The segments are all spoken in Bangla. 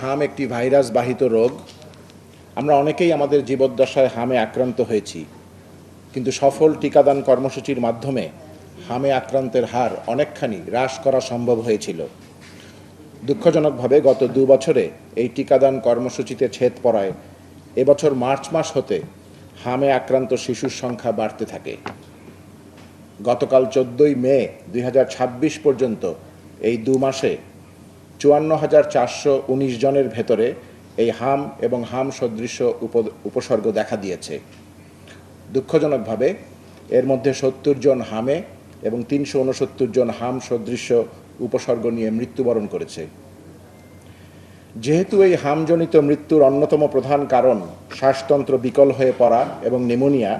হাম একটি ভাইরাস বাহিত রোগ। আমরা অনেকেই আমাদের জীবদ্দশায় হামে আক্রান্ত হয়েছি, কিন্তু সফল টিকাদান কর্মসূচির মাধ্যমে হামে আক্রান্তের হার অনেকখানি হ্রাস করা সম্ভব হয়েছিল। দুঃখজনকভাবে গত 2 বছরে এই টিকাদান কর্মসূচিতে ছেদ পড়ায় এবছর মার্চ মাস হতে হামে আক্রান্ত শিশুর সংখ্যা বাড়তে থাকে। গতকাল 14 মে 2026 পর্যন্ত এই 2 মাসে 54,419 জনের ভেতরে এই হাম এবং হাম সদৃশ উপসর্গ দেখা দিয়েছে। দুঃখজনকভাবে এর মধ্যে 70 জন হামে এবং 369 জন হাম সদৃশ উপসর্গ নিয়ে মৃত্যুবরণ করেছে। যেহেতু এই হামজনিত মৃত্যুর অন্যতম প্রধান কারণ শ্বাসতন্ত্র বিকল হয়ে পড়া এবং নিউমোনিয়া,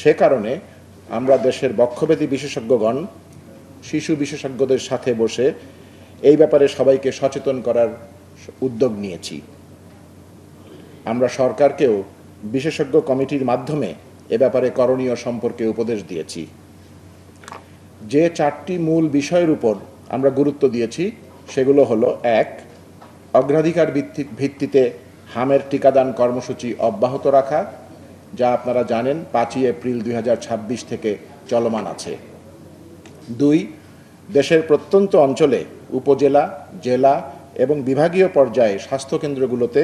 সে কারণে আমরা দেশের বক্ষব্যাধি বিশেষজ্ঞগণ শিশু বিশেষজ্ঞদের সাথে বসে এই ব্যাপারে সবাইকে সচেতন করার উদ্যোগ নিয়েছি। আমরা সরকারকেও বিশেষজ্ঞ কমিটির মাধ্যমে এ ব্যাপারে করণীয় সম্পর্কে উপদেশ দিয়েছি। যে 4টি মূল বিষয়ের উপর আমরা গুরুত্ব দিয়েছি সেগুলো হলো: 1, অগ্রাধিকার ভিত্তিতে হামের টিকাদান কর্মসূচি অব্যাহত রাখা, যা আপনারা জানেন 5 এপ্রিল 2026 থেকে চলমান আছে। 2, দেশের প্রত্যন্ত অঞ্চলে উপজেলা, জেলা এবং বিভাগীয় পর্যায়ে স্বাস্থ্যকেন্দ্রগুলোতে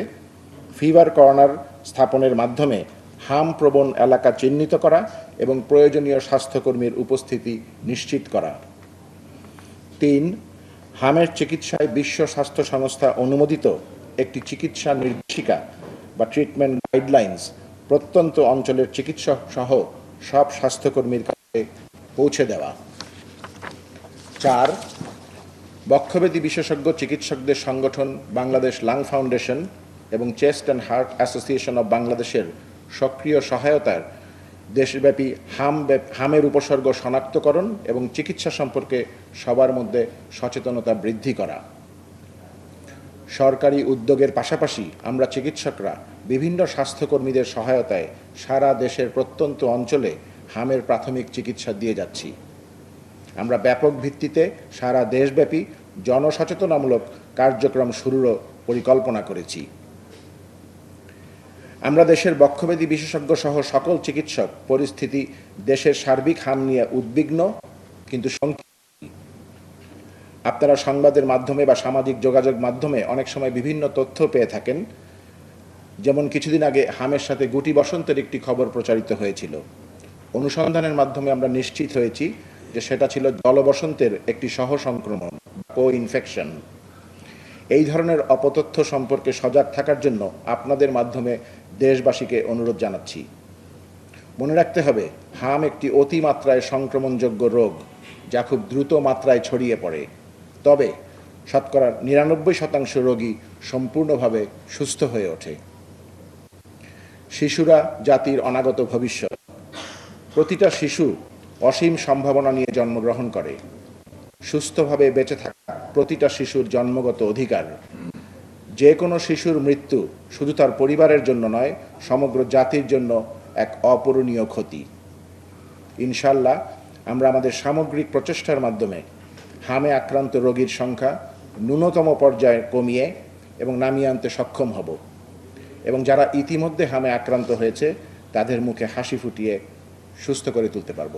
ফিভার কর্নার স্থাপনের মাধ্যমে হাম প্রবণ এলাকা চিহ্নিত করা এবং প্রয়োজনীয় স্বাস্থ্যকর্মীর উপস্থিতি নিশ্চিত করা। 3, হামের চিকিৎসায় বিশ্ব স্বাস্থ্য সংস্থা অনুমোদিত একটি চিকিৎসা নির্দেশিকা বা ট্রিটমেন্ট গাইডলাইন্স প্রত্যন্ত অঞ্চলের চিকিৎসক সহ সব স্বাস্থ্যকর্মীর কাছে পৌঁছে দেওয়া। 4, বক্ষব্যাধি বিশেষজ্ঞ চিকিৎসকদের সংগঠন বাংলাদেশ লাং ফাউন্ডেশন এবং chest and heart association of বাংলাদেশের সক্রিয় সহায়তায় দেশব্যাপী হামের উপসর্গ শনাক্তকরণ এবং চিকিৎসা সম্পর্কে সবার মধ্যে সচেতনতা বৃদ্ধি করা। সরকারি উদ্যোগের পাশাপাশি আমরা চিকিৎসকরা বিভিন্ন স্বাস্থ্যকর্মীদের সহায়তায় সারা দেশের প্রত্যন্ত অঞ্চলে হামের প্রাথমিক চিকিৎসা দিয়ে যাচ্ছি। আমরা ব্যাপক ভিত্তিতে সারা দেশব্যাপী জনসচেতনামূলক কার্যক্রম শুরুরও পরিকল্পনা করেছি। আমরা দেশের বক্ষব্যাধি বিশেষজ্ঞ সহ সকল চিকিৎসক পরিস্থিতি দেশের সার্বিক হাম নিয়ে উদ্বিগ্ন কিন্তু আপনারা সংবাদের মাধ্যমে বা সামাজিক যোগাযোগ মাধ্যমে অনেক সময় বিভিন্ন তথ্য পেয়ে থাকেন। যেমন কিছুদিন আগে হামের সাথে গুটি বসন্তের একটি খবর প্রচারিত হয়েছিল। অনুসন্ধানের মাধ্যমে আমরা নিশ্চিত হয়েছি যে সেটা ছিল জলবসন্তের একটি সহ সংক্রমণ, কো-ইনফেকশন। এই ধরনের অপতথ্য সম্পর্কে সজাগ থাকার জন্য আপনাদের মাধ্যমে দেশবাসীকে অনুরোধ জানাচ্ছি। মনে রাখতে হবে, হাম একটি অতিমাত্রায় সংক্রমণযোগ্য রোগ যা খুব দ্রুত মাত্রায় ছড়িয়ে পড়ে। তবে শতকরা 99% রোগী সম্পূর্ণভাবে সুস্থ হয়ে ওঠে। শিশুরা জাতির অনাগত ভবিষ্যৎ। প্রতিটা শিশু অসীম সম্ভাবনা নিয়ে জন্মগ্রহণ করে। সুস্থভাবে বেঁচে থাকা প্রতিটা শিশুর জন্মগত অধিকার। যে কোনো শিশুর মৃত্যু শুধু তার পরিবারের জন্য নয়, সমগ্র জাতির জন্য এক অপূরণীয় ক্ষতি। ইনশাআল্লাহ আমরা আমাদের সামগ্রিক প্রচেষ্টার মাধ্যমে হামে আক্রান্ত রোগীর সংখ্যা ন্যূনতম পর্যায়ে কমিয়ে এবং নামিয়ে আনতে সক্ষম হব এবং যারা ইতিমধ্যে হামে আক্রান্ত হয়েছে তাদের মুখে হাসি ফুটিয়ে সুস্থ করে তুলতে পারব।